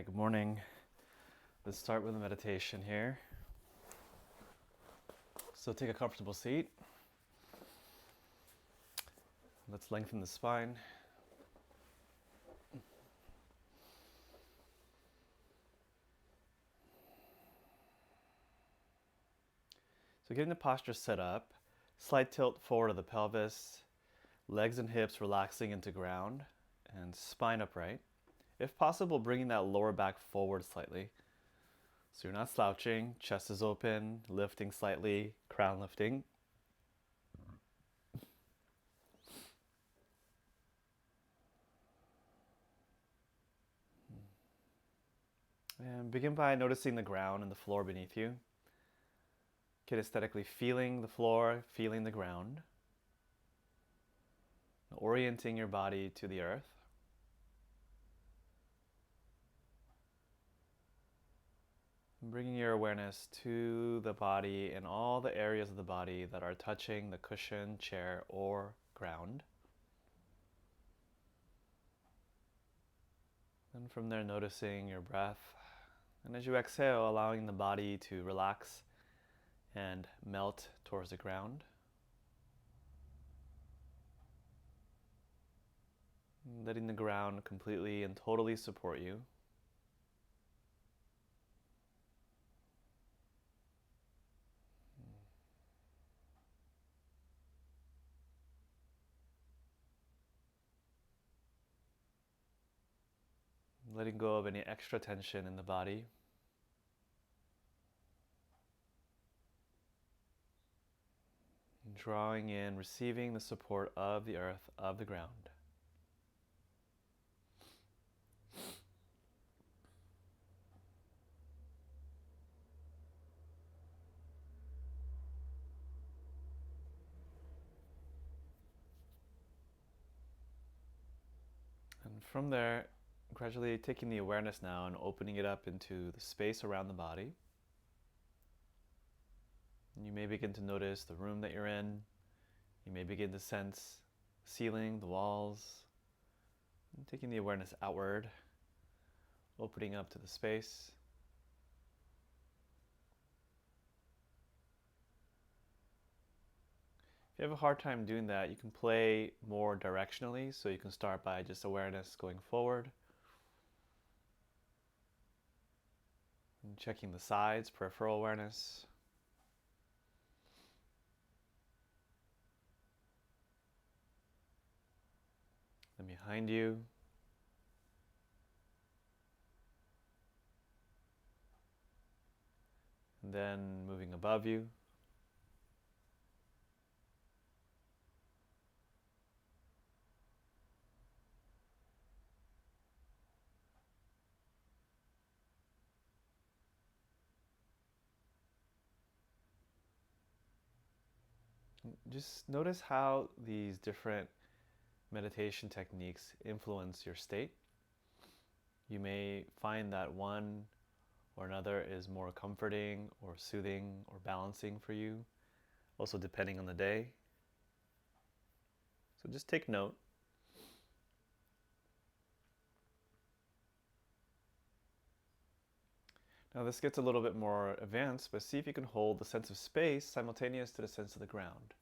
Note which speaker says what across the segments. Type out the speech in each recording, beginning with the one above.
Speaker 1: Good morning. Let's start with a meditation here. So take a comfortable seat. Let's lengthen the spine. So getting the posture set up, slight tilt forward of the pelvis, legs and hips relaxing into ground, and spine upright. If possible, bringing that lower back forward slightly. So you're not slouching, chest is open, lifting slightly, crown lifting. And begin by noticing the ground and the floor beneath you. Kinesthetically feeling the floor, feeling the ground. Orienting your body to the earth. Bringing your awareness to the body and all the areas of the body that are touching the cushion, chair, or ground. And from there, noticing your breath. And as you exhale, allowing the body to relax and melt towards the ground. Letting the ground completely and totally support you. Letting go of any extra tension in the body. And drawing in, receiving the support of the earth, of the ground. And from there, gradually taking the awareness now and opening it up into the space around the body. And you may begin to notice the room that you're in. You may begin to sense the ceiling, the walls, and taking the awareness outward, opening up to the space. If you have a hard time doing that, you can play more directionally, so you can start by just awareness going forward. And checking the sides, peripheral awareness. Then behind you. And then moving above you. Just notice how these different meditation techniques influence your state. You may find that one or another is more comforting or soothing or balancing for you, also depending on the day. So just take note. Now this gets a little bit more advanced, but see if you can hold the sense of space simultaneous to the sense of the ground.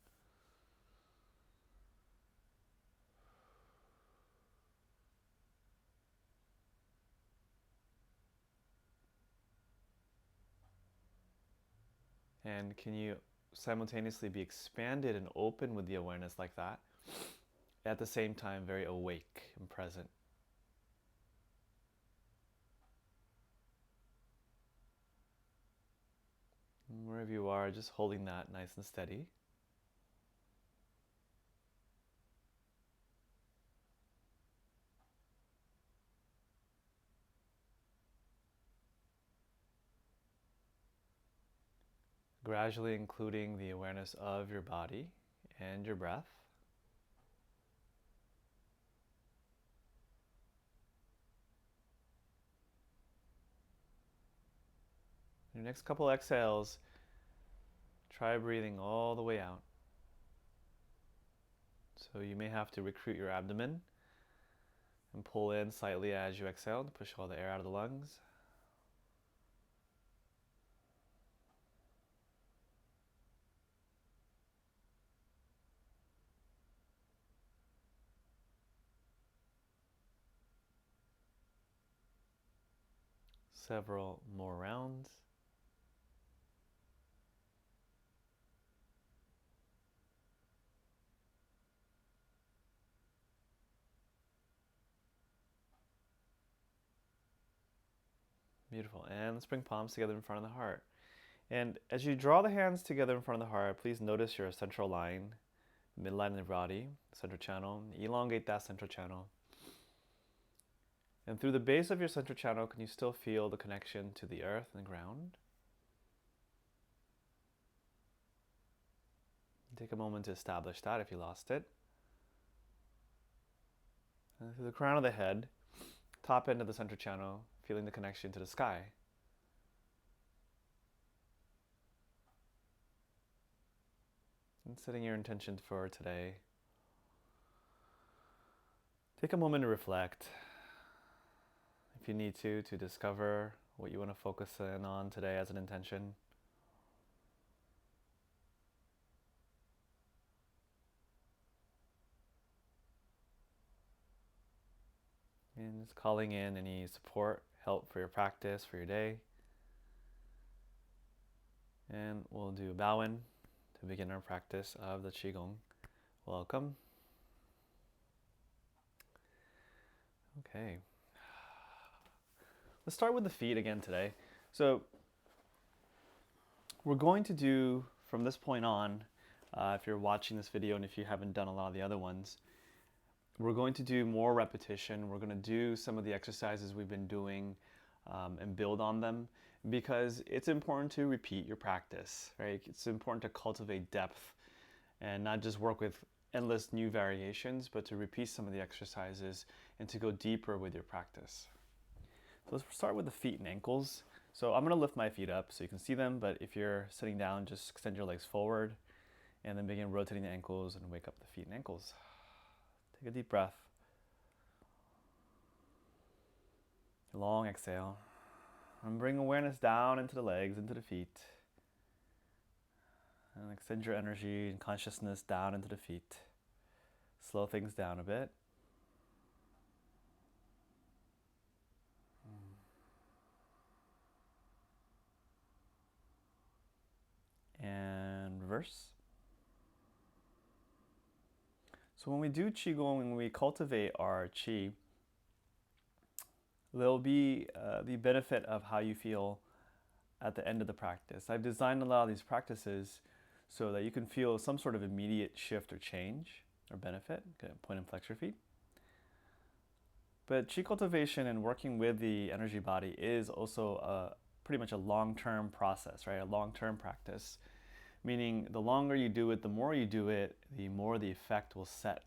Speaker 1: And can you simultaneously be expanded and open with the awareness like that, at the same time very awake and present? And wherever you are, just holding that nice and steady. Gradually including the awareness of your body and your breath. Your next couple exhales, try breathing all the way out. So you may have to recruit your abdomen And pull in slightly as you exhale to push all the air out of the lungs. Several more rounds. Beautiful. And let's bring palms together in front of the heart. And as you draw the hands together in front of the heart, please notice your central line, midline of the body, central channel. Elongate that central channel. And through the base of your central channel, can you still feel the connection to the earth and the ground? Take a moment to establish that if you lost it. And through the crown of the head, top end of the central channel, feeling the connection to the sky. And setting your intention for today. Take a moment to reflect. If you need to discover what you want to focus in on today as an intention. And just calling in any support, help for your practice, for your day. And we'll do a bow in to begin our practice of the Qigong. Welcome. Okay. Let's start with the feet again today. So we're going to do, from this point on, if you're watching this video and if you haven't done a lot of the other ones, we're going to do more repetition. We're going to do some of the exercises we've been doing and build on them, because it's important to repeat your practice, right? It's important to cultivate depth and not just work with endless new variations, but to repeat some of the exercises and to go deeper with your practice. So let's start with the feet and ankles. So I'm going to lift my feet up so you can see them, but if you're sitting down, just extend your legs forward and then begin rotating the ankles and wake up the feet and ankles. Take a deep breath. Long exhale. And bring awareness down into the legs, into the feet. And extend your energy and consciousness down into the feet. Slow things down a bit. And reverse. So when we do Qigong, when we cultivate our Qi, there'll be the benefit of how you feel at the end of the practice. I've designed a lot of these practices so that you can feel some sort of immediate shift or change or benefit. Okay, point and flex your feet. But Qi cultivation and working with the energy body is also pretty much a long-term process, right? A long-term practice, meaning the longer you do it, the more you do it, the more the effect will set,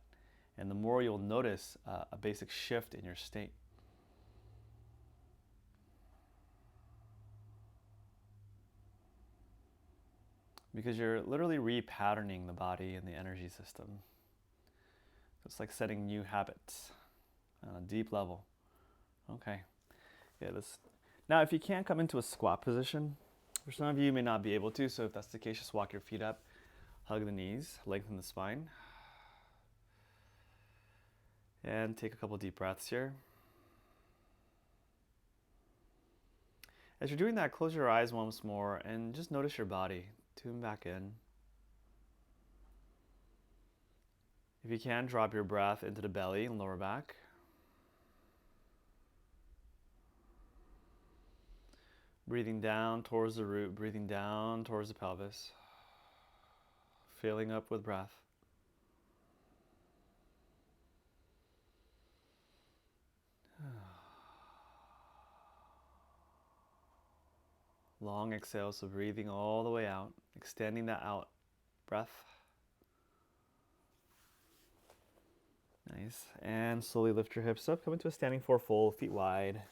Speaker 1: and the more you'll notice a basic shift in your state. Because you're literally repatterning the body and the energy system. It's like setting new habits on a deep level. Okay. Yeah, now if you can't come into a squat position, for some of you may not be able to, so if that's the case, just walk your feet up, hug the knees, lengthen the spine. And take a couple deep breaths here. As you're doing that, close your eyes once more and just notice your body. Tune back in. If you can, drop your breath into the belly and lower back. Breathing down towards the root, breathing down towards the pelvis. Filling up with breath. Long exhale, so breathing all the way out, extending that out breath. Nice. And slowly lift your hips up, come into a standing fourfold, feet wide.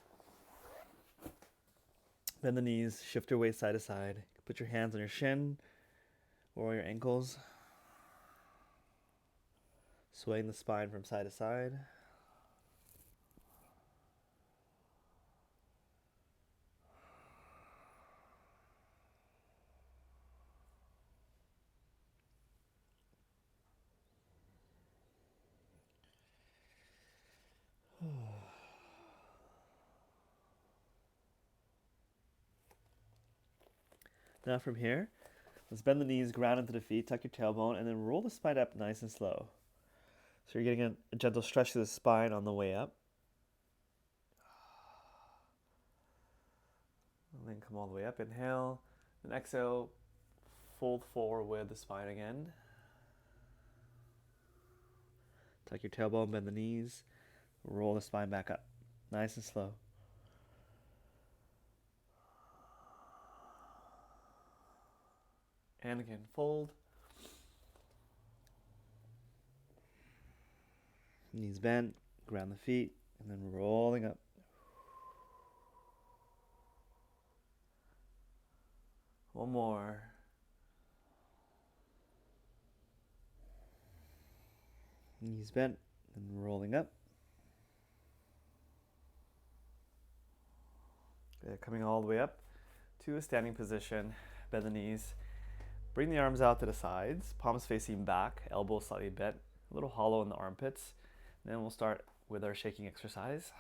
Speaker 1: Bend the knees, shift your weight side to side. Put your hands on your shin or your ankles. Swaying the spine from side to side. Now from here, let's bend the knees, ground into the feet, tuck your tailbone, and then roll the spine up nice and slow. So you're getting a gentle stretch to the spine on the way up. And then come all the way up, inhale, and exhale, fold forward with the spine again. Tuck your tailbone, bend the knees, roll the spine back up, nice and slow. And again, fold. Knees bent, ground the feet, and then rolling up. One more. Knees bent and rolling up. Good. Coming all the way up to a standing position. Bend the knees. Bring the arms out to the sides, palms facing back, elbows slightly bent, a little hollow in the armpits. And then we'll start with our shaking exercise.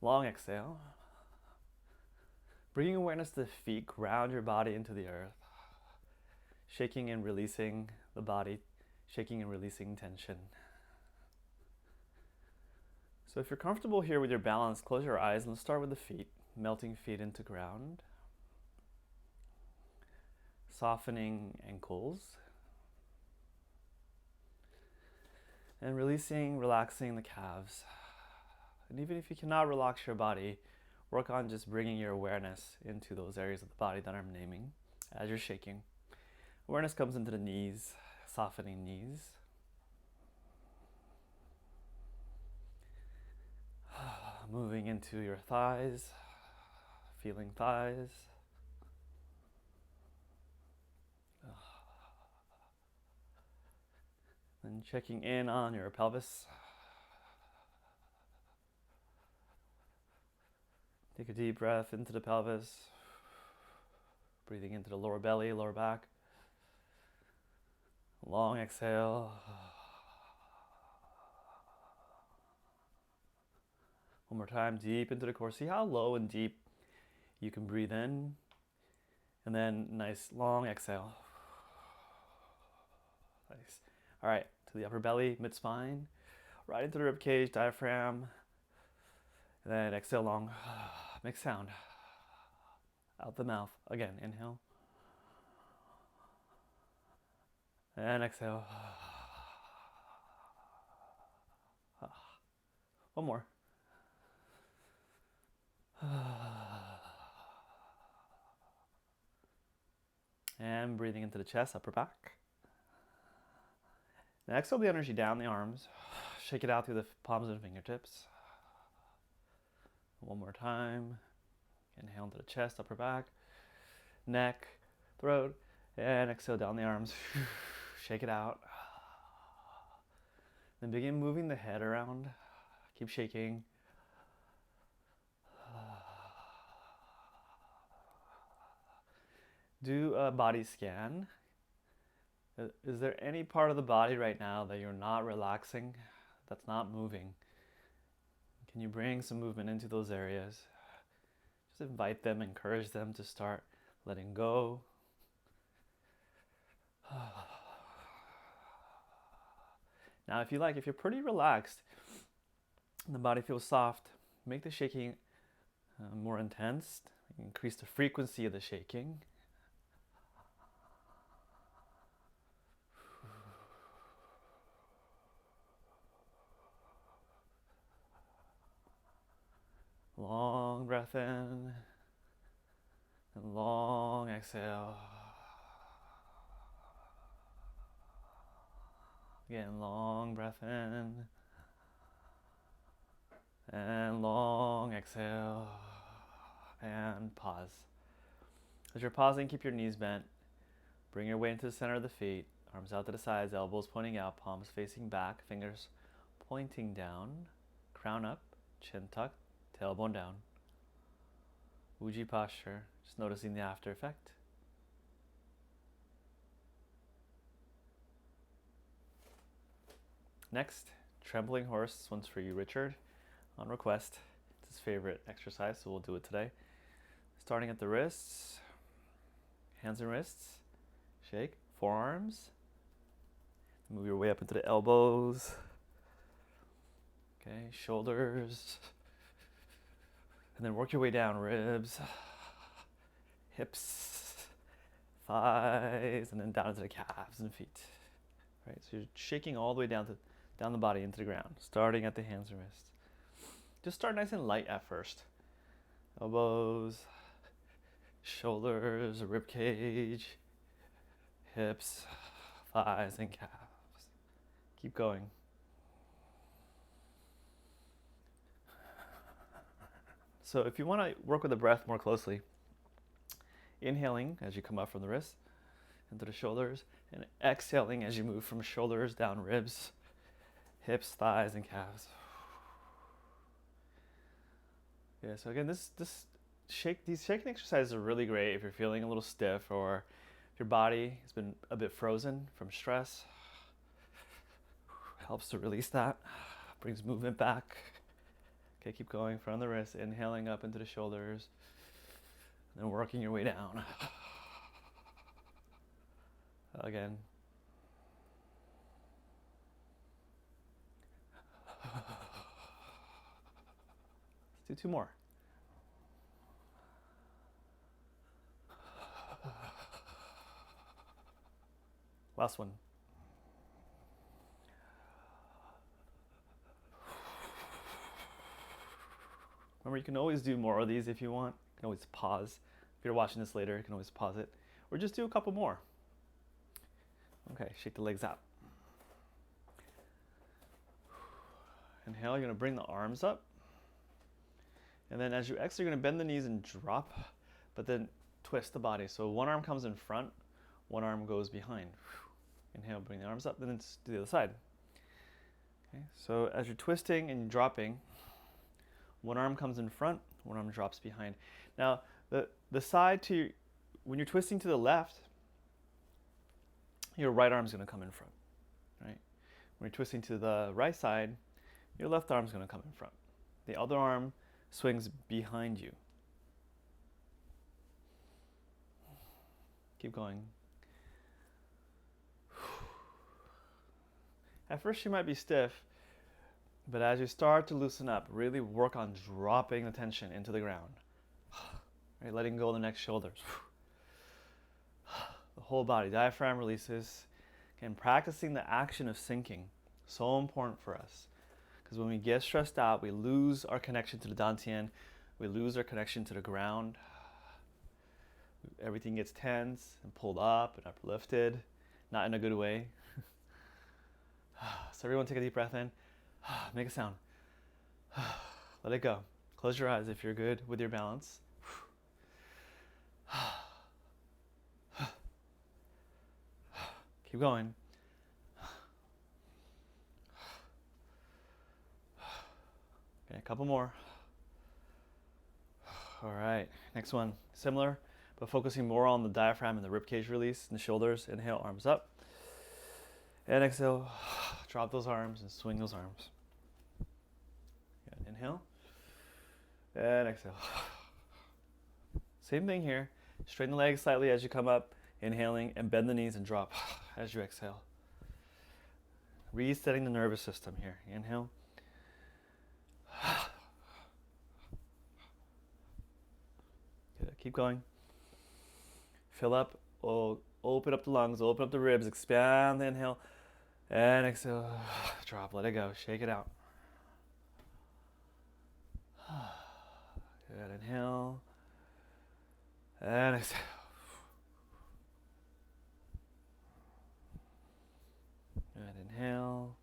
Speaker 1: Long exhale. Bringing awareness to the feet, ground your body into the earth. Shaking and releasing the body, shaking and releasing tension. So if you're comfortable here with your balance, close your eyes and let's start with the feet, melting feet into ground. Softening ankles. And releasing, relaxing the calves. And even if you cannot relax your body, work on just bringing your awareness into those areas of the body that I'm naming as you're shaking. Awareness comes into the knees, softening knees. Moving into your thighs, feeling thighs. And checking in on your pelvis. Take a deep breath into the pelvis. Breathing into the lower belly, lower back. Long exhale. One more time, deep into the core. See how low and deep you can breathe in. And then nice long exhale. Nice. All right, to the upper belly, mid-spine. Right into the rib cage, diaphragm. And then exhale long. Make sound. Out the mouth. Again, inhale. And exhale. One more. And breathing into the chest, upper back. Now exhale the energy down the arms. Shake it out through the palms and fingertips. One more time. Inhale into the chest, upper back, neck, throat, and exhale down the arms. Shake it out. Then begin moving the head around. Keep shaking. Do a body scan. Is there any part of the body right now that you're not relaxing, that's not moving? Can you bring some movement into those areas? Just invite them, encourage them to start letting go. Now, if you're pretty relaxed and the body feels soft, make the shaking more intense. Increase the frequency of the shaking. Long breath in and long exhale. Again, long breath in and long exhale and pause. As you're pausing, keep your knees bent. Bring your weight into the center of the feet, arms out to the sides, elbows pointing out, palms facing back, fingers pointing down, crown up, chin tucked, tailbone down. Uji posture, just noticing the after effect. Next, trembling horse. This one's for you, Richard, on request. It's his favorite exercise, so we'll do it today. Starting at the wrists, Hands and wrists. Shake. Forearms. Move your way up into the elbows. Okay, shoulders. And then work your way down. Ribs, hips, thighs, and then down into the calves and feet. Right, so you're shaking all the way down the body into the ground, starting at the hands and wrists. Just start nice and light at first. Elbows, shoulders, rib cage, hips, thighs, and calves. Keep going. So if you want to work with the breath more closely, inhaling as you come up from the wrists into the shoulders, and exhaling as you move from shoulders down ribs, hips, thighs, and calves. Yeah, so again, these shaking exercises are really great if you're feeling a little stiff or if your body has been a bit frozen from stress. Helps to release that, brings movement back. Okay, keep going from the wrist, inhaling up into the shoulders, and then working your way down. Again. Let's do 2 more. Last one. Remember, you can always do more of these if you want. You can always pause. If you're watching this later, you can always pause it. Or just do a couple more. Okay, shake the legs out. Inhale, you're going to bring the arms up. And then as you exhale, you're going to bend the knees and drop, but then twist the body. So one arm comes in front, one arm goes behind. Inhale, bring the arms up, then do the other side. Okay, so as you're twisting and dropping, one arm comes in front, one arm drops behind. Now, the side when you're twisting to the left, your right arm is going to come in front, right? When you're twisting to the right side, your left arm is going to come in front. The other arm swings behind you. Keep going. At first you might be stiff, but as you start to loosen up, really work on dropping the tension into the ground. Right, letting go of the neck, shoulders. The whole body, diaphragm releases. Again, practicing the action of sinking, so important for us. Because when we get stressed out, we lose our connection to the Tien. We lose our connection to the ground. Everything gets tense and pulled up and uplifted, not in a good way. So everyone take a deep breath in. Make a sound. Let it go. Close your eyes if you're good with your balance. Keep going. Okay, a couple more. All right, next one. Similar, but focusing more on the diaphragm and the ribcage release and the shoulders. Inhale, arms up. And exhale, drop those arms and swing those arms. Good. Inhale. And exhale. Same thing here. Straighten the legs slightly as you come up, inhaling, and bend the knees and drop as you exhale. Resetting the nervous system here. Inhale. Good. Keep going. Fill up. Open up the lungs, open up the ribs, expand the inhale, and exhale. Drop, let it go, shake it out. Good, inhale, and exhale. Good, inhale,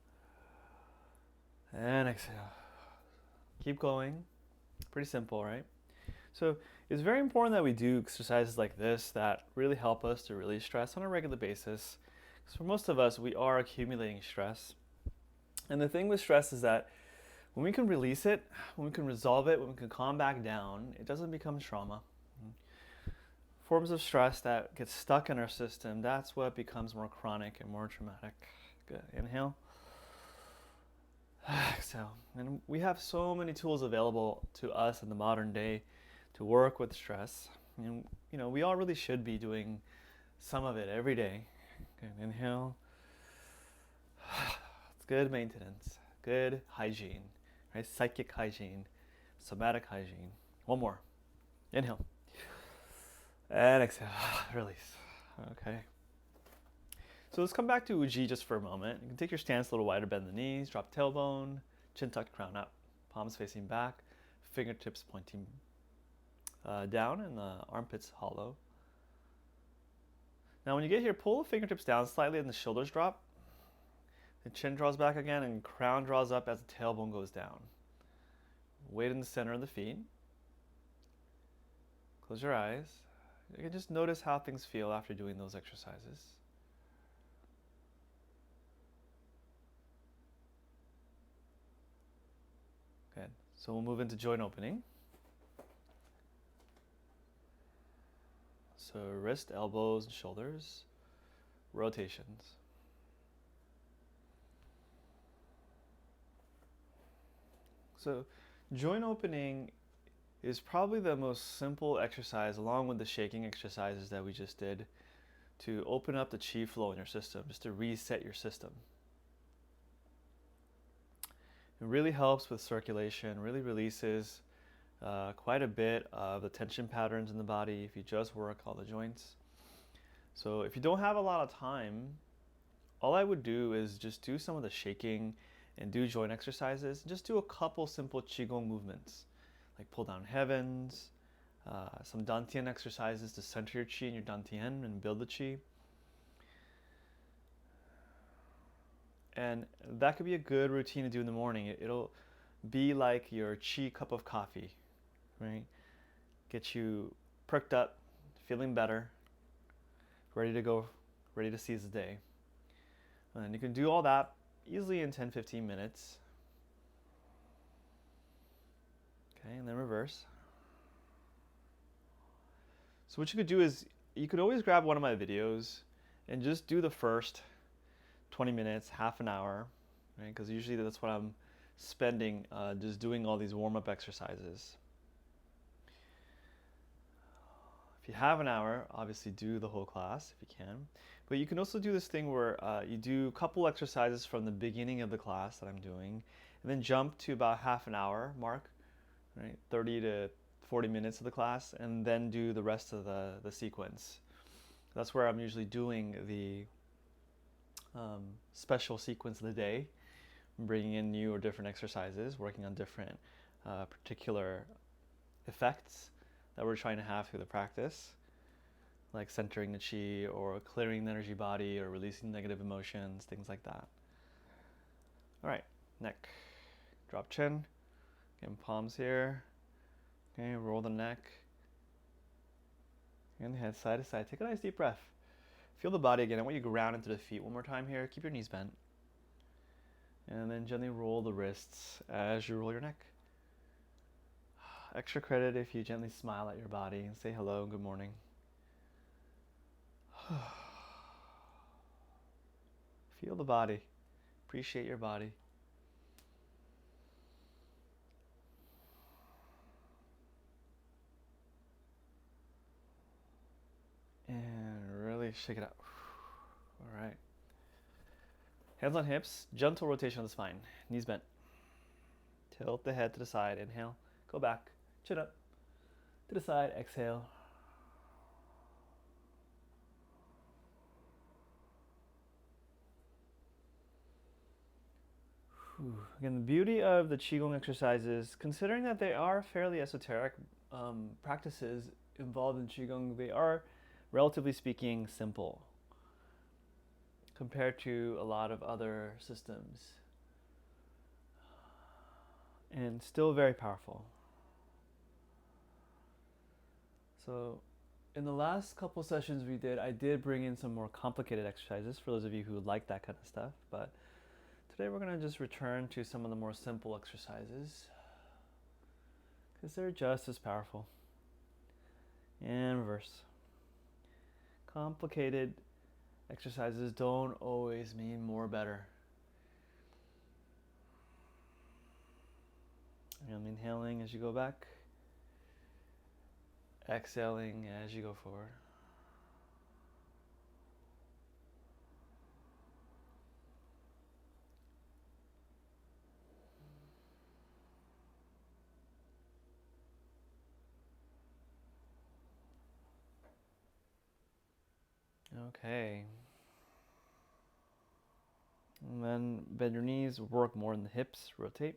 Speaker 1: and exhale. Keep going. Pretty simple, right? So it's very important that we do exercises like this that really help us to release stress on a regular basis. Because for most of us, we are accumulating stress. And the thing with stress is that when we can release it, when we can resolve it, when we can calm back down, it doesn't become trauma. Forms of stress that get stuck in our system, that's what becomes more chronic and more traumatic. Good. Inhale. Exhale. And we have so many tools available to us in the modern day to work with stress. We all really should be doing some of it every day. Okay, inhale. It's good maintenance, good hygiene, right? Psychic hygiene, somatic hygiene. One more. Inhale. And exhale. Release. Okay. So let's come back to Uji just for a moment. You can take your stance a little wider, bend the knees, drop tailbone, chin tucked, crown up, palms facing back, fingertips pointing down, and the armpits hollow. Now when you get here, pull the fingertips down slightly and the shoulders drop. The chin draws back again and crown draws up as the tailbone goes down. Weight in the center of the feet. Close your eyes. You can just notice how things feel after doing those exercises. Good. So we'll move into joint opening. So wrist, elbows, and shoulders. Rotations. So joint opening is probably the most simple exercise, along with the shaking exercises that we just did, to open up the chi flow in your system, just to reset your system. It really helps with circulation, really releases quite a bit of the tension patterns in the body if you just work all the joints. So if you don't have a lot of time, all I would do is just do some of the shaking and do joint exercises. Just do a couple simple Qigong movements, like pull down heavens, some Tien exercises to center your Qi in your Tien and build the Qi. And that could be a good routine to do in the morning. It'll be like your Qi cup of coffee, right? Get you perked up, feeling better, ready to go, ready to seize the day. And you can do all that easily in 10-15 minutes. Okay, and then reverse. So what you could do is, you could always grab one of my videos and just do the first 20 minutes, half an hour, right? Because usually that's what I'm spending just doing all these warm-up exercises. If you have an hour, obviously do the whole class if you can. But you can also do this thing where you do a couple exercises from the beginning of the class that I'm doing, and then jump to about half an hour mark, right? 30 to 40 minutes of the class, and then do the rest of the sequence. That's where I'm usually doing the special sequence of the day, bringing in new or different exercises, working on different particular effects that we're trying to have through the practice, like centering the chi or clearing the energy body or releasing negative emotions, things like that. All right, neck. Drop chin, again, palms here. Okay, roll the neck. And head side to side. Take a nice deep breath. Feel the body again. I want you to ground into the feet one more time here. Keep your knees bent. And then gently roll the wrists as you roll your neck. Extra credit if you gently smile at your body and say hello and good morning. Feel the body. Appreciate your body. And really shake it out. All right. Hands on hips, gentle rotation of the spine. Knees bent. Tilt the head to the side. Inhale. Go back. Chin up. To the side. Exhale. Again, the beauty of the Qigong exercises, considering that they are fairly esoteric practices involved in Qigong, they are, relatively speaking, simple compared to a lot of other systems, and still very powerful. So in the last couple sessions we did, I did bring in some more complicated exercises for those of you who like that kind of stuff, but today we're going to just return to some of the more simple exercises because they're just as powerful. And reverse. Complicated exercises don't always mean more better. And inhaling as you go back. Exhaling as you go forward. Okay. And then bend your knees, work more in the hips, rotate.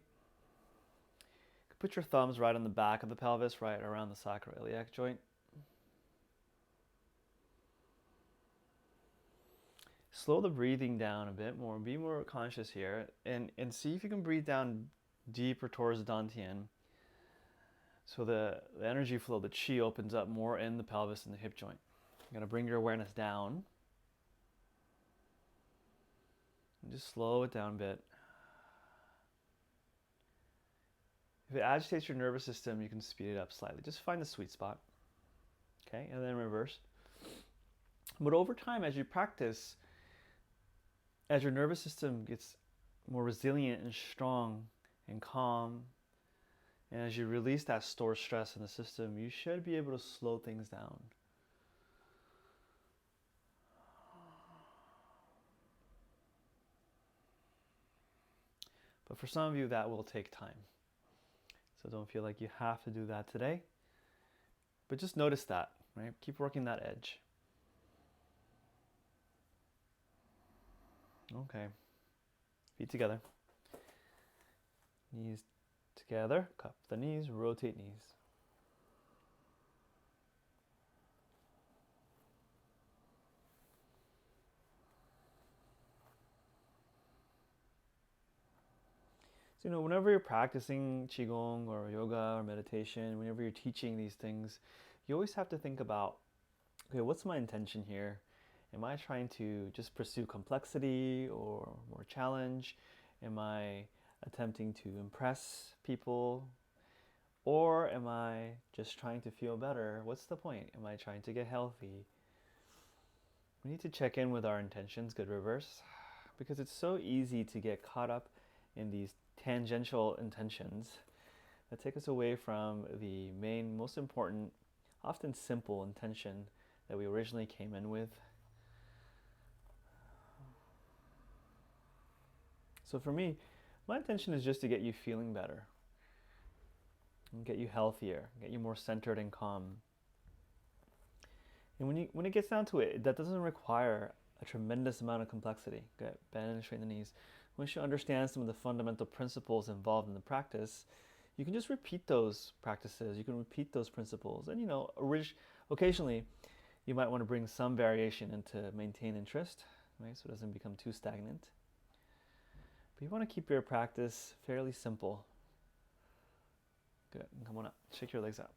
Speaker 1: Put your thumbs right on the back of the pelvis, right around the sacroiliac joint. Slow the breathing down a bit more, be more conscious here, and see if you can breathe down deeper towards the Tien. So the energy flow, the Qi opens up more in the pelvis and the hip joint. You're gonna bring your awareness down. And just slow it down a bit. If it agitates your nervous system, you can speed it up slightly. Just find the sweet spot. Okay, and then reverse. But over time, as you practice, as your nervous system gets more resilient and strong and calm, and as you release that stored stress in the system, you should be able to slow things down. But for some of you, that will take time. So don't feel like you have to do that today. But just notice that, right? Keep working that edge. Okay. Feet together. Knees together. Cup the knees, rotate knees. So, whenever you're practicing Qigong or yoga or meditation, whenever you're teaching these things, you always have to think about, okay, what's my intention here? Am I trying to just pursue complexity or more challenge? Am I attempting to impress people? Or am I just trying to feel better? What's the point? Am I trying to get healthy? We need to check in with our intentions, good reverse, because it's so easy to get caught up in these tangential intentions that take us away from the main, most important, often simple intention that we originally came in with. So for me, my intention is just to get you feeling better, and get you healthier, get you more centered and calm. And when it gets down to it, that doesn't require a tremendous amount of complexity. Okay, bend and straighten the knees. Once you understand some of the fundamental principles involved in the practice, you can just repeat those practices. You can repeat those principles. And occasionally, you might want to bring some variation in to maintain interest, right? So it doesn't become too stagnant. But you want to keep your practice fairly simple. Good. Come on up. Shake your legs out.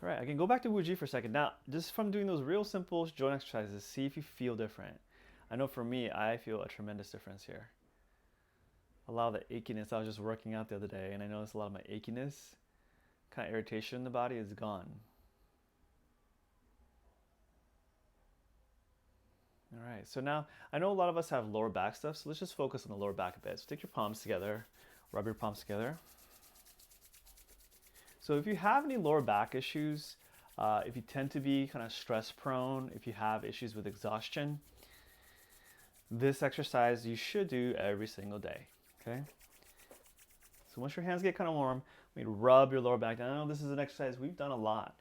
Speaker 1: All right, I can go back to Wuji for a second. Now, just from doing those real simple joint exercises, see if you feel different. I know for me, I feel a tremendous difference here. A lot of the achiness, I was just working out the other day, and I noticed a lot of my achiness, kind of irritation in the body is gone. All right, so now I know a lot of us have lower back stuff, so let's just focus on the lower back a bit. So take your palms together, rub your palms together. So if you have any lower back issues, if you tend to be kind of stress prone, if you have issues with exhaustion, this exercise you should do every single day, okay? So once your hands get kind of warm, we rub your lower back down. I know this is an exercise we've done a lot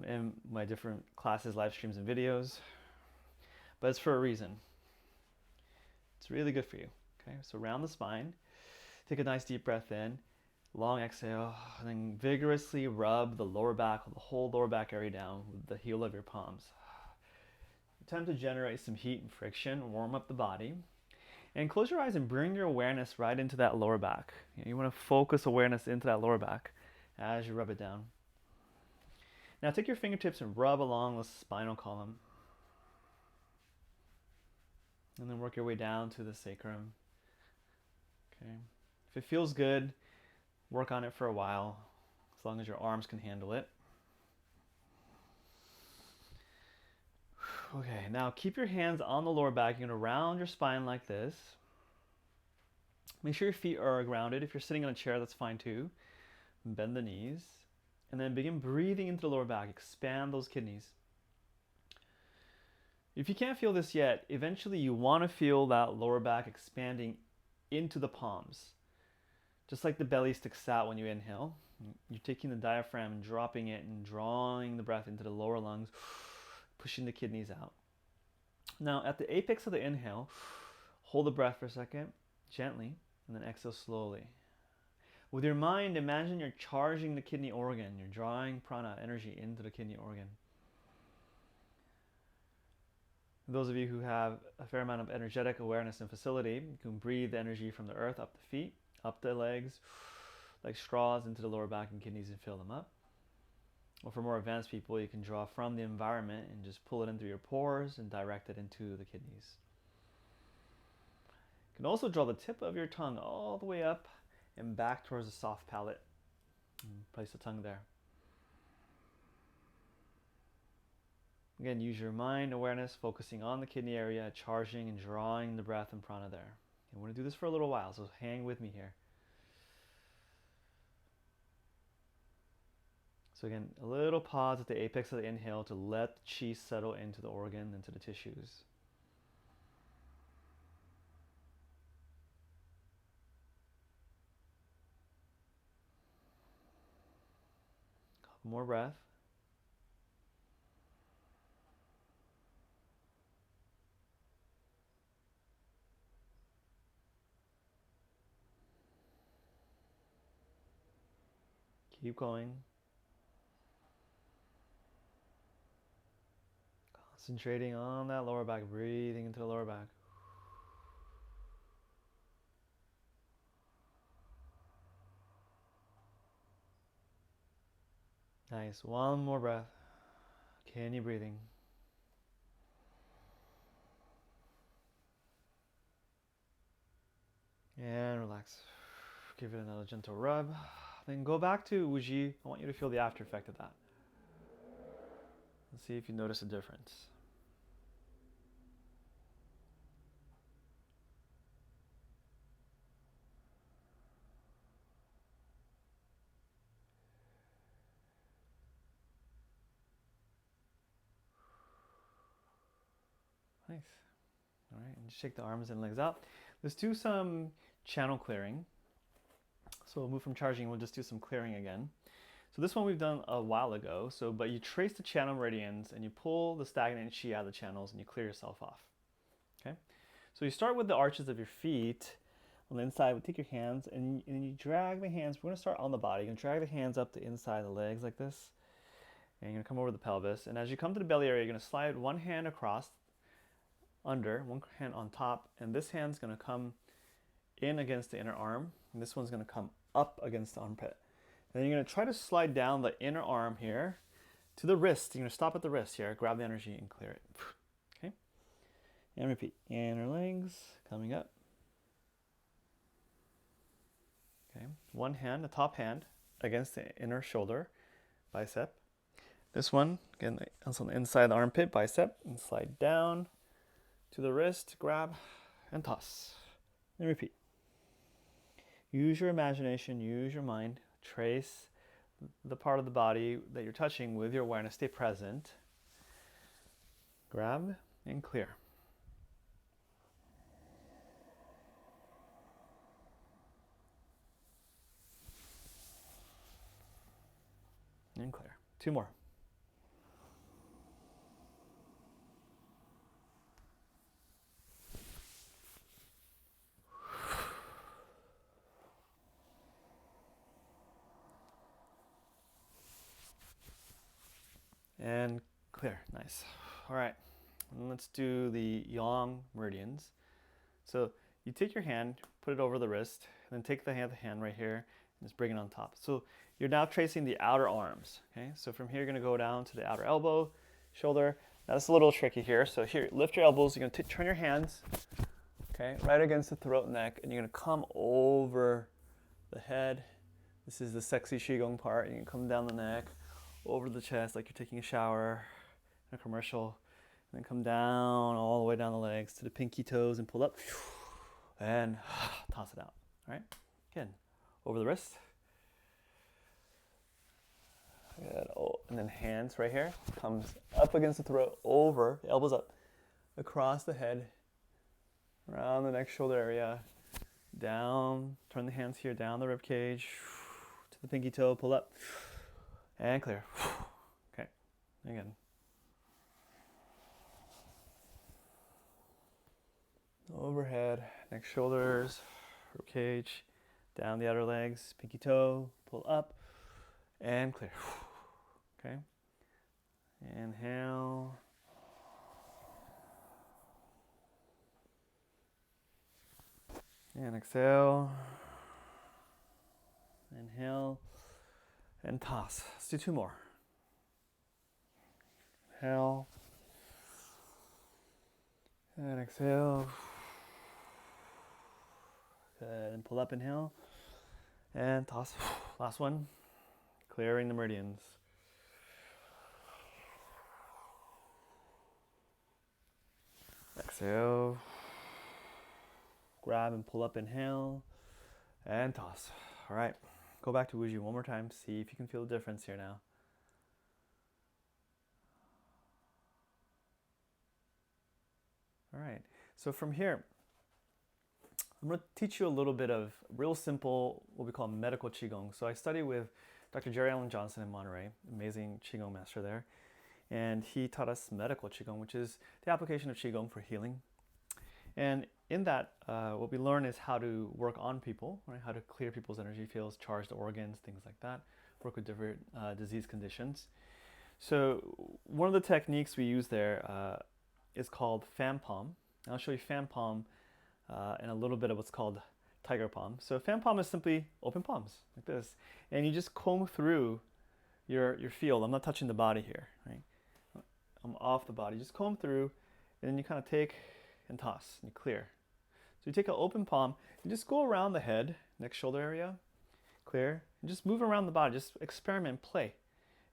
Speaker 1: in my different classes, live streams, and videos, but it's for a reason. It's really good for you, okay? So round the spine, take a nice deep breath in, long exhale, and then vigorously rub the lower back, the whole lower back area down with the heel of your palms. Attempt to generate some heat and friction, warm up the body. And close your eyes and bring your awareness right into that lower back. You want to focus awareness into that lower back as you rub it down. Now take your fingertips and rub along the spinal column. And then work your way down to the sacrum. Okay. If it feels good, work on it for a while, as long as your arms can handle it. Okay, now keep your hands on the lower back. You're going to round your spine like this. Make sure your feet are grounded. If you're sitting on a chair, that's fine too. Bend the knees. And then begin breathing into the lower back. Expand those kidneys. If you can't feel this yet, eventually you want to feel that lower back expanding into the palms. Just like the belly sticks out when you inhale. You're taking the diaphragm and dropping it and drawing the breath into the lower lungs, pushing the kidneys out. Now, at the apex of the inhale, hold the breath for a second, gently, and then exhale slowly. With your mind, imagine you're charging the kidney organ. You're drawing prana, energy, into the kidney organ. Those of you who have a fair amount of energetic awareness and facility, you can breathe the energy from the earth up the feet, up the legs, like straws into the lower back and kidneys and fill them up. Or for more advanced people, you can draw from the environment and just pull it in through your pores and direct it into the kidneys. You can also draw the tip of your tongue all the way up and back towards the soft palate. And place the tongue there. Again, use your mind awareness, focusing on the kidney area, charging and drawing the breath and prana there. And we're going to do this for a little while, so hang with me here. So again, a little pause at the apex of the inhale to let the chi settle into the organ, into the tissues. Couple more breath. Keep going. Concentrating on that lower back, breathing into the lower back. Nice. One more breath. Continue breathing. And relax. Give it another gentle rub. Then go back to Uji. I want you to feel the after effect of that. Let's see if you notice a difference. Nice. All right, and just shake the arms and legs out. Let's do some channel clearing. So we'll move from charging, we'll just do some clearing again. So this one we've done a while ago, but you trace the channel meridians and you pull the stagnant chi out of the channels and you clear yourself off. Okay? So you start with the arches of your feet. On the inside, we take your hands and you drag the hands. We're going to start on the body. You're going to drag the hands up the inside of the legs like this. And you're going to come over the pelvis. And as you come to the belly area, you're going to slide one hand across under, one hand on top, and this hand's going to come in against the inner arm, and this one's going to come up against the armpit. And then you're going to try to slide down the inner arm here to the wrist. You're going to stop at the wrist here, grab the energy and clear it. Okay? And repeat. Inner legs coming up. Okay? One hand, the top hand, against the inner shoulder, bicep. This one, again, also on the inside of the armpit, bicep, and slide down to the wrist, grab, and toss. And repeat. Use your imagination, use your mind, trace the part of the body that you're touching with your awareness, stay present. Grab and clear. And clear. Two more. And clear. Nice. All right. And let's do the yang meridians. So you take your hand, put it over the wrist, and then take the hand right here and just bring it on top. So you're now tracing the outer arms. Okay. So from here, you're going to go down to the outer elbow, shoulder. Now that's a little tricky here. So here, lift your elbows. You're going to turn your hands, okay, right against the throat and neck, and you're going to come over the head. This is the sexy Qigong part. You can come down the neck, over the chest like you're taking a shower in a commercial, and then come down all the way down the legs to the pinky toes and pull up and toss it out. All right, again, over the wrist, Good. Oh, and then hands right here. Comes up against the throat, over, elbows up, across the head, around the neck shoulder area, down, turn the hands here, down the rib cage, to the pinky toe, pull up, and clear. Okay, again. Overhead, neck, shoulders, rib cage, down the outer legs, pinky toe, pull up, and clear. Okay. Inhale. And exhale. Inhale. And toss. Let's do 2 more. Inhale. And exhale. Good. And pull up, inhale. And toss. Last one. Clearing the meridians. Exhale. Grab and pull up, inhale. And toss. All right. Go back to Wuji one more time. See if you can feel the difference here now. All right. So from here, I'm going to teach you a little bit of real simple, what we call medical Qigong. So I studied with Dr. Jerry Allen Johnson in Monterey, amazing Qigong master there. And he taught us medical Qigong, which is the application of Qigong for healing. And in that, what we learn is how to work on people, right? How to clear people's energy fields, charge the organs, things like that, work with different disease conditions. So one of the techniques we use there is called fan palm. I'll show you fan palm and a little bit of what's called tiger palm. So fan palm is simply open palms, like this. And you just comb through your field. I'm not touching the body here, right? I'm off the body. Just comb through, and then you kind of take and toss, and you clear. So you take an open palm, and just go around the head, neck shoulder area, clear, and just move around the body. Just experiment, play.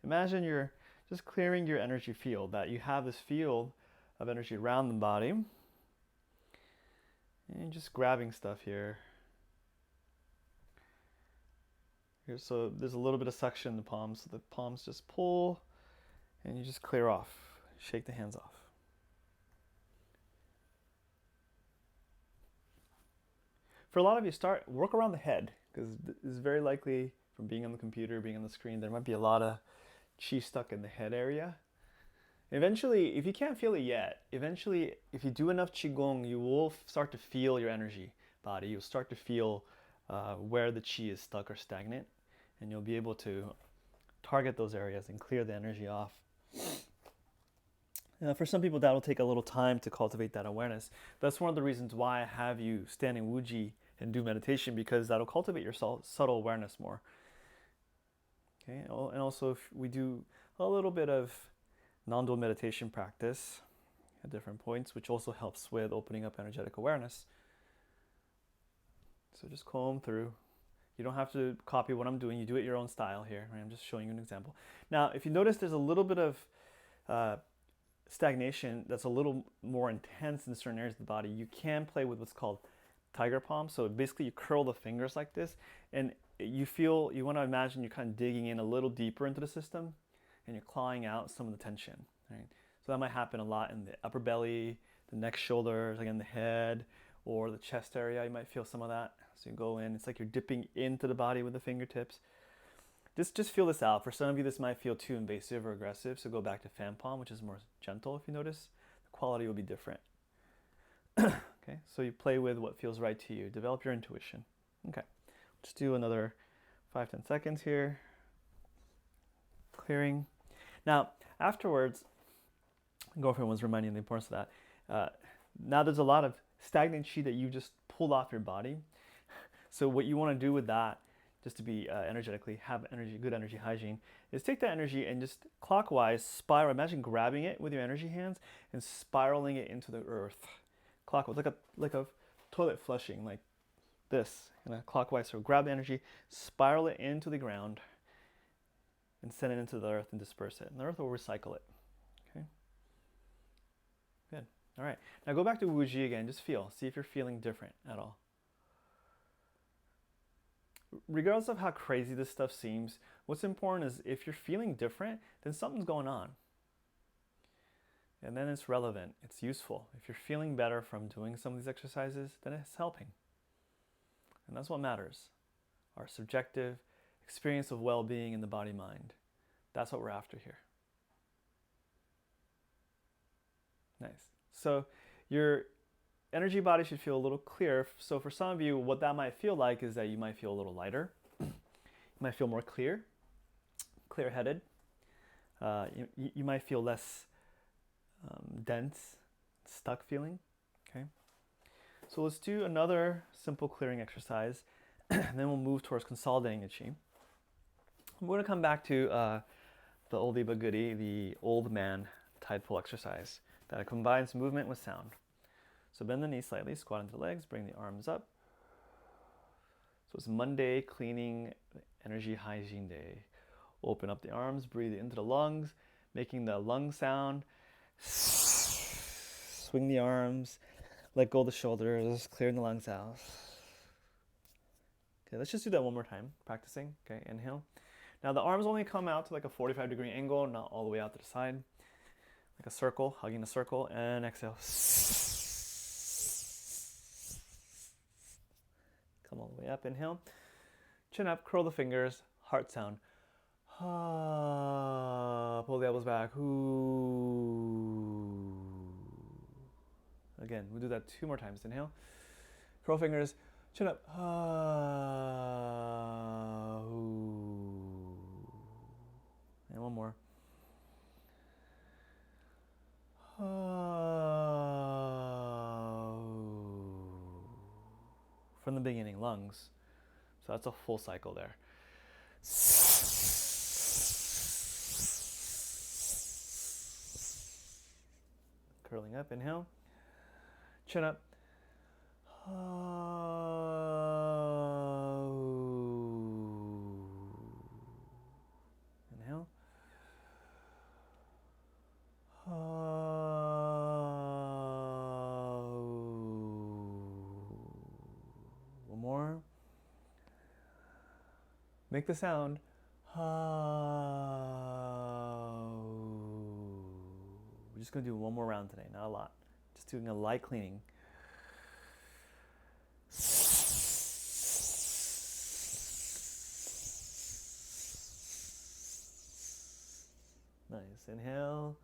Speaker 1: Imagine you're just clearing your energy field, that you have this field of energy around the body, and just grabbing stuff here. So there's a little bit of suction in the palms, so the palms just pull, and you just clear off. Shake the hands off. For a lot of you, work around the head, because it's very likely from being on the computer, being on the screen, there might be a lot of chi stuck in the head area. Eventually, if you can't feel it yet, eventually, if you do enough Qigong, you will start to feel your energy body. You'll start to feel where the chi is stuck or stagnant, and you'll be able to target those areas and clear the energy off. For some people, that will take a little time to cultivate that awareness. That's one of the reasons why I have you stand in Wuji and do meditation, because that'll cultivate your subtle awareness more. Okay, and also if we do a little bit of non-dual meditation practice at different points, which also helps with opening up energetic awareness. So just comb through. You don't have to copy what I'm doing. You do it your own style here. Right? I'm just showing you an example. Now, if you notice, there's a little bit of stagnation that's a little more intense in certain areas of the body. You can play with what's called tiger palm. So basically you curl the fingers like this, and you want to imagine you're kind of digging in a little deeper into the system, and you're clawing out some of the tension, right? So that might happen a lot in the upper belly, the neck, shoulders, again, the head, or the chest area. You might feel some of that. So you go in, it's like you're dipping into the body with the fingertips. Just feel this out. For some of you, this might feel too invasive or aggressive, so go back to fan palm, which is more gentle. If you notice, the quality will be different. Okay, so you play with what feels right to you. Develop your intuition. Okay, let's do another 5-10 seconds here. Clearing. Now, afterwards, girlfriend was reminding me the importance of that. Now there's a lot of stagnant chi that you just pulled off your body. So what you want to do with that, just to be energetically, have energy, good energy hygiene, is take that energy and just clockwise spiral. Imagine grabbing it with your energy hands and spiraling it into the earth. Clockwise, like a toilet flushing, like this, clockwise. So grab the energy, spiral it into the ground, and send it into the earth and disperse it. And the earth will recycle it. Okay? Good. All right. Now go back to Wuji again. Just feel. See if you're feeling different at all. regardless of how crazy this stuff seems, what's important is if you're feeling different, then something's going on. And then it's relevant, it's useful. If you're feeling better from doing some of these exercises, then it's helping. And that's what matters. Our subjective experience of well-being in the body-mind. That's what we're after here. Nice. So your energy body should feel a little clear. So for some of you, what that might feel like is that you might feel a little lighter. You might feel more clear-headed. You might feel less dense, stuck feeling. Okay. So let's do another simple clearing exercise, and then we'll move towards consolidating the chi. We're going to come back to the oldie but goodie, the old man tide pull exercise that combines movement with sound. So bend the knees slightly, squat into the legs, bring the arms up. So it's Monday cleaning energy hygiene day. Open up the arms, breathe into the lungs, making the lung sound. Swing the arms, let go of the shoulders, clearing the lungs out. Okay, let's just do that one more time, practicing. Okay, inhale. Now the arms only come out to like a 45-degree angle, not all the way out to the side. Like a circle, hugging a circle, and exhale. Come all the way up, inhale. Chin up, curl the fingers, heart sound. Pull the elbows back. Again, we'll do that 2 more times. Inhale. Curl fingers, chin up. And one more. From the beginning, lungs. So that's a full cycle there. Curling up, inhale. Chin up. Inhale. One more. Make the sound. We're just going to do one more round today, not a lot. Just doing a light cleaning. Nice. Inhale.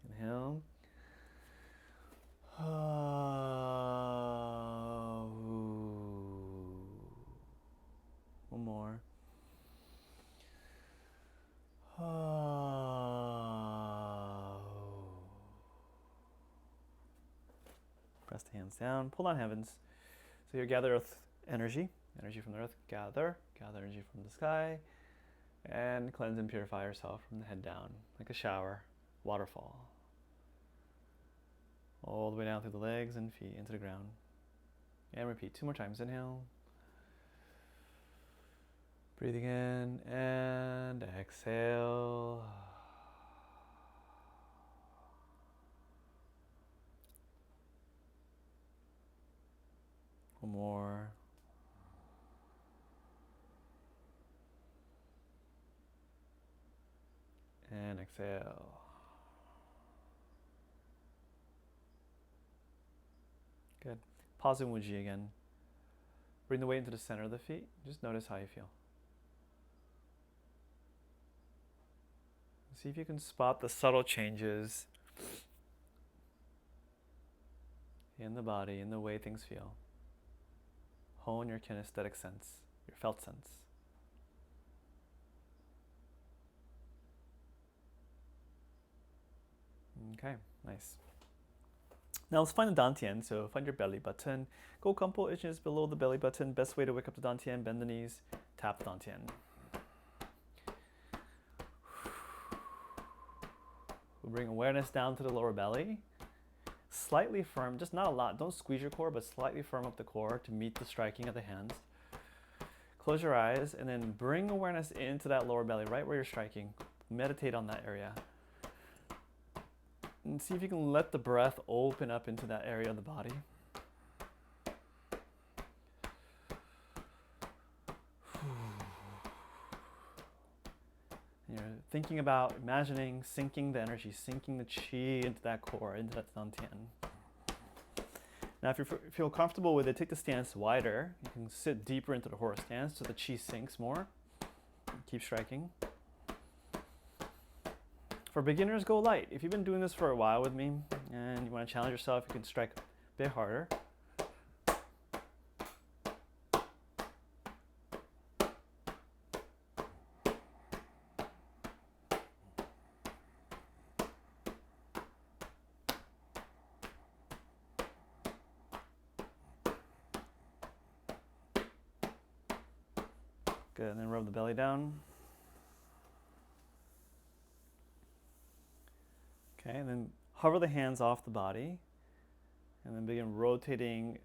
Speaker 1: Inhale. One more. Press the hands down, pull down heavens. So here, gather earth energy from the earth, gather energy from the sky, and cleanse and purify yourself from the head down, like a shower, waterfall. All the way down through the legs and feet into the ground. And repeat 2 more times. Inhale. Breathing in and exhale. One more. And exhale. Good. Pause in Wuji again. Bring the weight into the center of the feet. Just notice how you feel. See if you can spot the subtle changes in the body, in the way things feel. Hone your kinesthetic sense, your felt sense. Okay, nice. Now let's find the Tien. So find your belly button. Go a couple inches below the belly button. Best way to wake up the Tien, bend the knees, tap the Tien. We'll bring awareness down to the lower belly. Slightly firm, just not a lot. Don't squeeze your core, but slightly firm up the core to meet the striking of the hands. Close your eyes and then bring awareness into that lower belly, right where you're striking. Meditate on that area. And see if you can let the breath open up into that area of the body. You're thinking about, imagining, sinking the energy, sinking the chi into that core, into that Tien. Now, if you feel comfortable with it, take the stance wider. You can sit deeper into the horse stance so the chi sinks more. Keep striking. For beginners, go light. If you've been doing this for a while with me and you want to challenge yourself, you can strike a bit harder. Good, and then rub the belly down. Okay, and then hover the hands off the body, and then begin rotating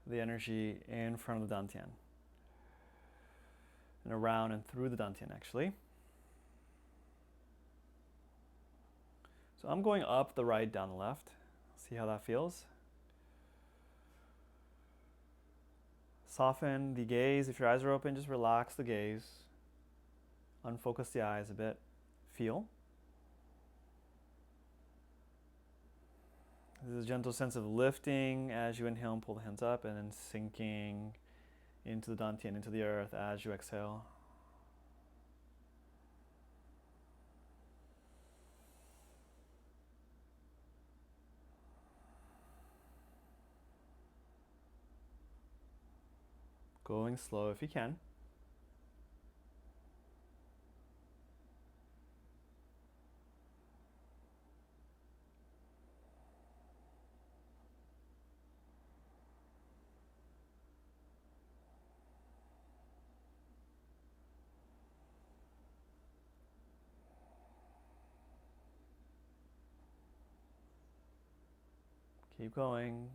Speaker 1: the energy in front of the Dantian. And around and through the Dantian, actually. So I'm going up the right, down the left. See how that feels? Soften the gaze. If your eyes are open, just relax the gaze. Unfocus the eyes a bit. Feel. There's a gentle sense of lifting as you inhale and pull the hands up, and then sinking into the Dantian, into the earth as you exhale. Going slow if you can. Keep going.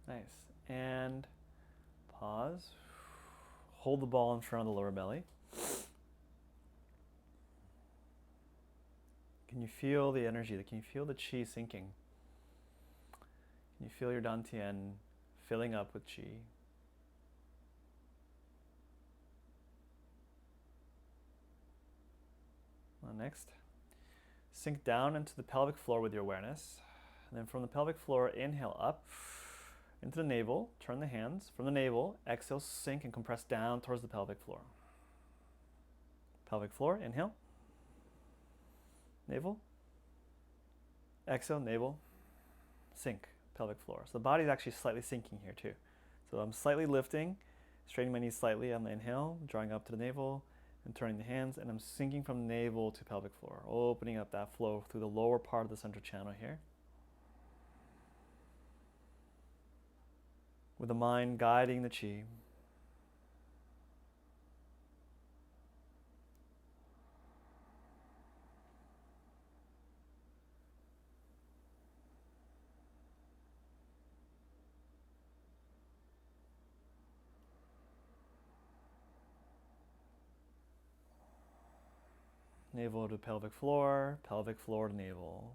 Speaker 1: Nice. And pause. Hold the ball in front of the lower belly. Can you feel the energy? Can you feel the chi sinking? Can you feel your Dantian filling up with chi? Well, next, sink down into the pelvic floor with your awareness. And then from the pelvic floor, inhale up into the navel. Turn the hands. From the navel, exhale, sink and compress down towards the pelvic floor. Pelvic floor, inhale. Navel. Exhale, navel. Sink, pelvic floor. So the body is actually slightly sinking here too. So I'm slightly lifting, straightening my knees slightly on the inhale, drawing up to the navel, and turning the hands, and I'm sinking from navel to pelvic floor, opening up that flow through the lower part of the central channel here. With the mind guiding the chi. Navel to pelvic floor to navel.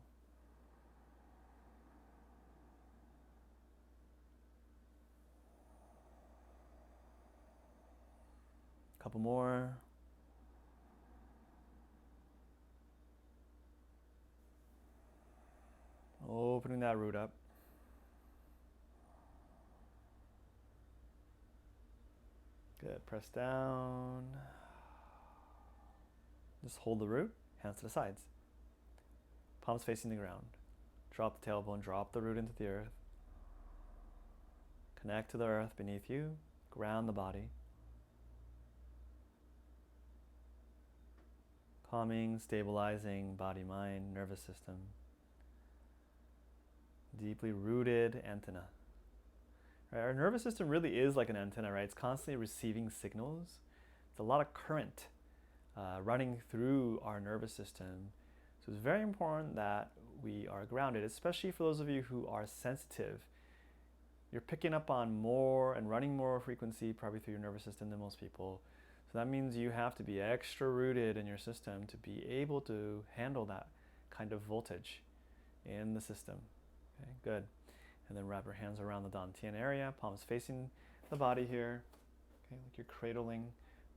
Speaker 1: Couple more. Opening that root up. Good, press down. Just hold the root, hands to the sides. Palms facing the ground. Drop the tailbone, drop the root into the earth. Connect to the earth beneath you, ground the body. Calming, stabilizing body, mind, nervous system. Deeply rooted antenna. Right, our nervous system really is like an antenna, right? It's constantly receiving signals. It's a lot of current running through our nervous system. So it's very important that we are grounded, especially for those of you who are sensitive. You're picking up on more and running more frequency probably through your nervous system than most people. So that means you have to be extra rooted in your system to be able to handle that kind of voltage in the system. Okay, good. And then wrap your hands around the Tien area, palms facing the body here. Okay, like you're cradling.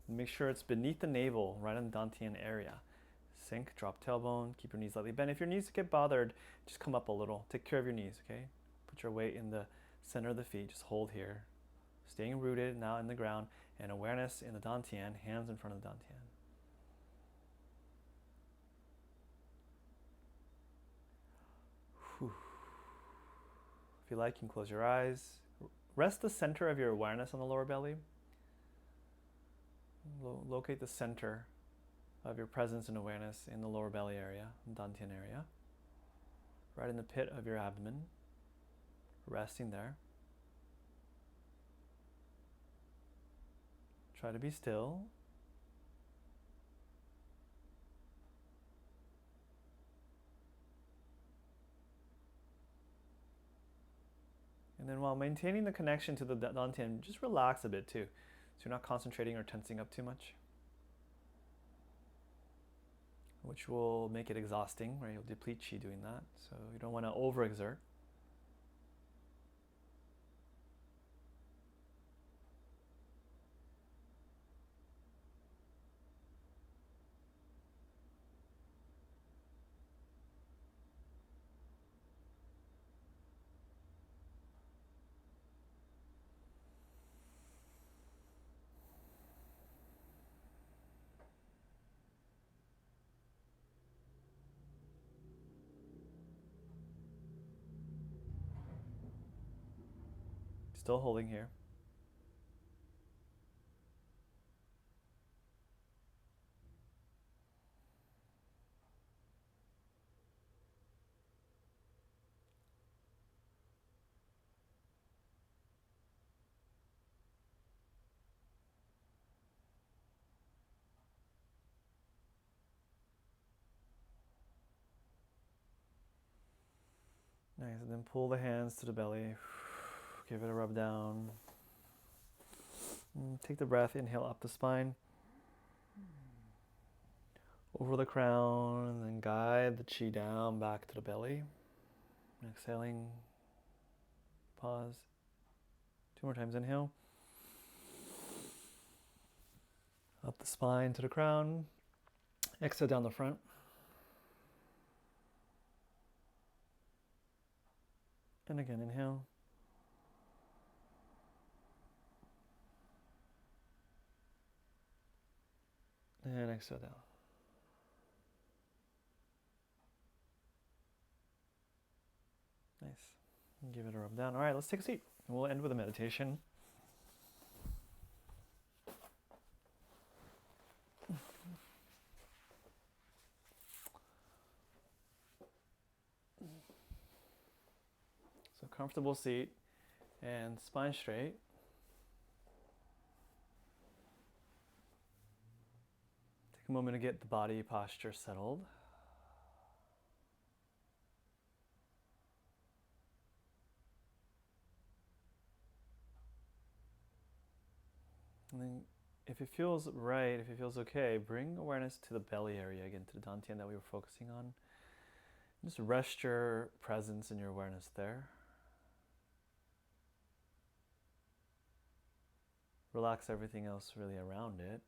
Speaker 1: Make sure it's beneath the navel, right in the Tien area. Sink, drop tailbone, keep your knees lightly bent. If your knees get bothered, just come up a little. Take care of your knees, okay? Put your weight in the center of the feet, just hold here. Staying rooted now in the ground, and awareness in the Tien, hands in front of the Tien. Whew. If you like, you can close your eyes. Rest the center of your awareness on the lower belly. Locate the center of your presence and awareness in the lower belly area, Tien area. Right in the pit of your abdomen. Resting there. Try to be still. And then while maintaining the connection to the Tien, just relax a bit too. So you're not concentrating or tensing up too much, which will make it exhausting, right? You'll deplete Qi doing that. So you don't want to overexert. Still holding here. Nice, and then pull the hands to the belly. Give it a rub down. Take the breath, inhale up the spine. Over the crown, and then guide the Qi down back to the belly. Exhaling, pause. 2 more times, inhale. Up the spine to the crown. Exhale down the front. And again, inhale. And exhale down. Nice. Give it a rub down. All right, let's take a seat. We'll end with a meditation. So comfortable seat and spine straight. Take a moment to get the body posture settled. And then if it feels right, if it feels okay, bring awareness to the belly area again, to the Tien that we were focusing on. Just rest your presence and your awareness there. Relax everything else really around it.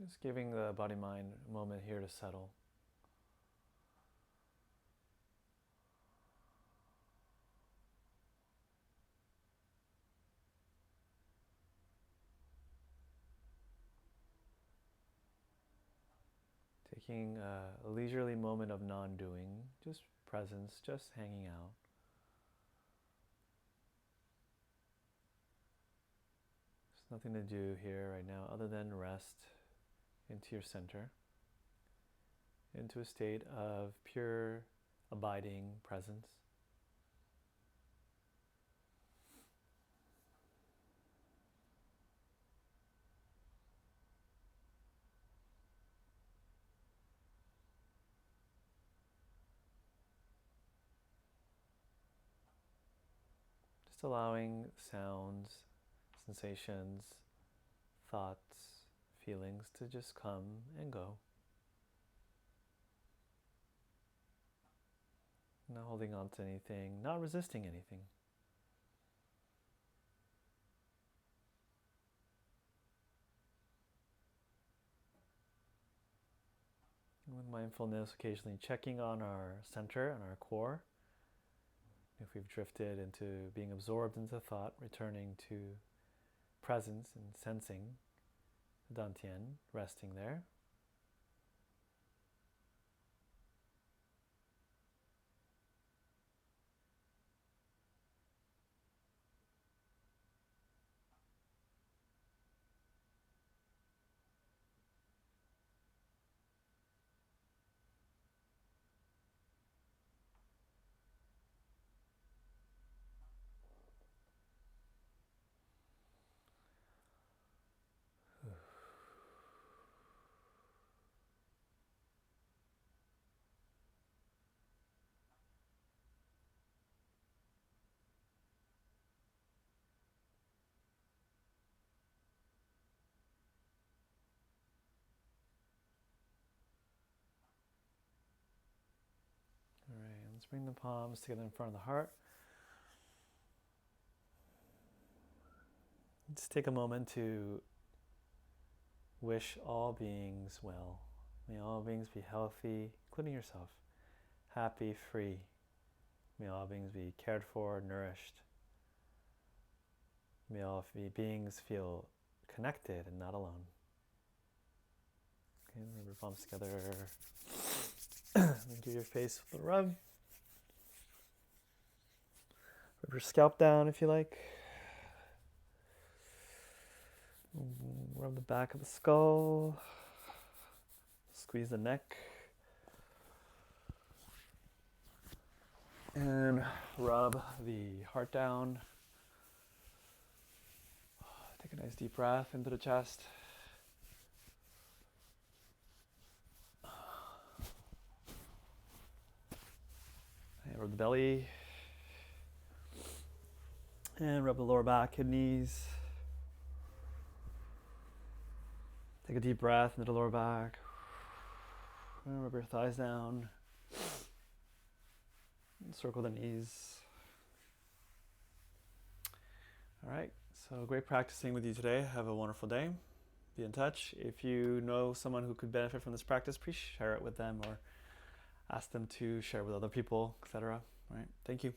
Speaker 1: Just giving the body-mind a moment here to settle. Taking a leisurely moment of non-doing, just presence, just hanging out. There's nothing to do here right now other than rest into your center. into a state of pure, abiding presence. Just allowing sounds, sensations, thoughts, feelings to just come and go. Not holding on to anything, not resisting anything. And with mindfulness, occasionally checking on our center and our core. If we've drifted into being absorbed into thought, returning to presence and sensing the Tien, resting there. All right, let's bring the palms together in front of the heart. Just take a moment to wish all beings well. May all beings be healthy, including yourself. Happy, free. May all beings be cared for, nourished. May all beings feel connected and not alone. Okay, rub your palms together. Give your face a little rub. Rub your scalp down if you like. Rub the back of the skull. Squeeze the neck. And rub the heart down. Take a nice deep breath into the chest. And rub the belly. And rub the lower back, kidneys. Take a deep breath into the lower back. And rub your thighs down. And circle the knees. All right, so great practicing with you today. Have a wonderful day. Be in touch. If you know someone who could benefit from this practice, please share it with them or ask them to share with other people, etc. All right, thank you.